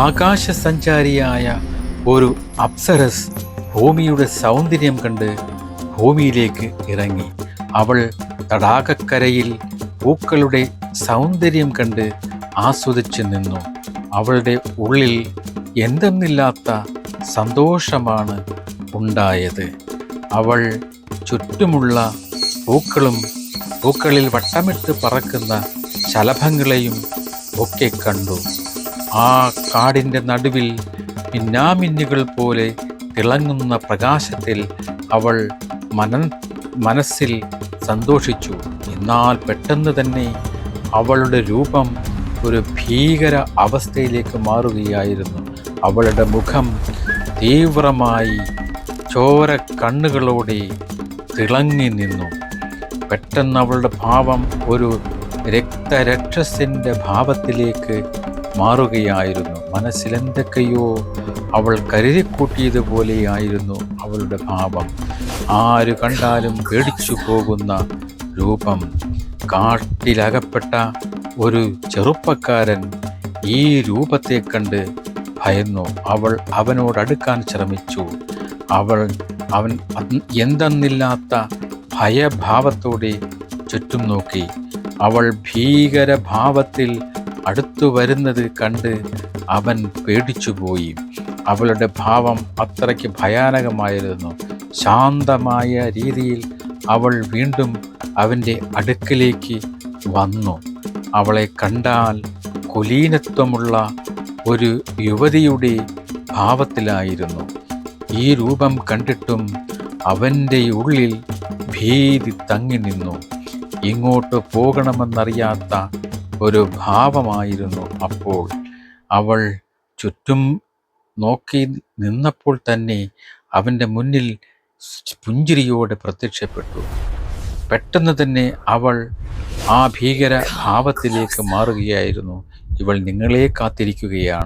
ആകാശസഞ്ചാരിയായ ഒരു അപ്സരസ് ഭൂമിയുടെ സൗന്ദര്യം കണ്ട് ഭൂമിയിലേക്ക് ഇറങ്ങി. അവൾ തടാകക്കരയിൽ പൂക്കളുടെ സൗന്ദര്യം കണ്ട് ആസ്വദിച്ചു നിന്നു. അവളുടെ ഉള്ളിൽ എന്തെന്നില്ലാത്ത സന്തോഷമാണ് ഉണ്ടായത്. അവൾ ചുറ്റുമുള്ള പൂക്കളിൽ വട്ടമിട്ട് പറക്കുന്ന ശലഭങ്ങളെയും ഒക്കെ കണ്ടു. ആ കാടിൻ്റെ നടുവിൽ മിന്നാമിന്നുകൾ പോലെ തിളങ്ങുന്ന പ്രകാശത്തിൽ അവൾ മനസ്സിൽ സന്തോഷിച്ചു. എന്നാൽ പെട്ടെന്ന് തന്നെ അവളുടെ രൂപം ഒരു ഭീകര അവസ്ഥയിലേക്ക് മാറുകയായിരുന്നു. അവളുടെ മുഖം തീവ്രമായി ചോര കണ്ണുകളോടെ തിളങ്ങി നിന്നു. പെട്ടെന്ന് അവളുടെ ഭാവം ഒരു രക്തരക്ഷസിൻ്റെ ഭാവത്തിലേക്ക് മാറുകയായിരുന്നു. മനസ്സിലെന്തൊക്കെയോ അവൾ കരുതിക്കൂട്ടിയതുപോലെയായിരുന്നു അവളുടെ ഭാവം. ആര് കണ്ടാലും പേടിച്ചു പോകുന്ന രൂപം. കാട്ടിലകപ്പെട്ട ഒരു ചെറുപ്പക്കാരൻ ഈ രൂപത്തെ കണ്ട് ഭയന്നു. അവൾ അവനോടടുക്കാൻ ശ്രമിച്ചു. അവൻ എന്തെന്നില്ലാത്ത ഭയഭാവത്തോടെ ചുറ്റും നോക്കി. അവൾ ഭീകരഭാവത്തിൽ അടുത്തു വരുന്നത് കണ്ട് അവൻ പേടിച്ചുപോയി. അവളുടെ ഭാവം അത്രയ്ക്ക് ഭയാനകമായിരുന്നു. ശാന്തമായ രീതിയിൽ അവൾ വീണ്ടും അവൻ്റെ അടുക്കലേക്ക് വന്നു. അവളെ കണ്ടാൽ കുലീനത്വമുള്ള ഒരു യുവതിയുടെ ഭാവത്തിലായിരുന്നു. ഈ രൂപം കണ്ടിട്ടും അവൻ്റെ ഉള്ളിൽ ഭീതി തങ്ങി നിന്നു. ഇങ്ങോട്ട് പോകണമെന്നറിയാത്ത ഒരു ഭാവമായിരുന്നു അപ്പോൾ. അവൾ ചുറ്റും നോക്കി നിന്നപ്പോൾ തന്നെ അവൻ്റെ മുന്നിൽ പുഞ്ചിരിയോടെ പ്രത്യക്ഷപ്പെട്ടു. പെട്ടെന്ന് തന്നെ അവൾ ആ ഭീകര ഭാവത്തിലേക്ക് മാറുകയായിരുന്നു. ഇവൾ നിങ്ങളെ കാത്തിരിക്കുകയാണ്.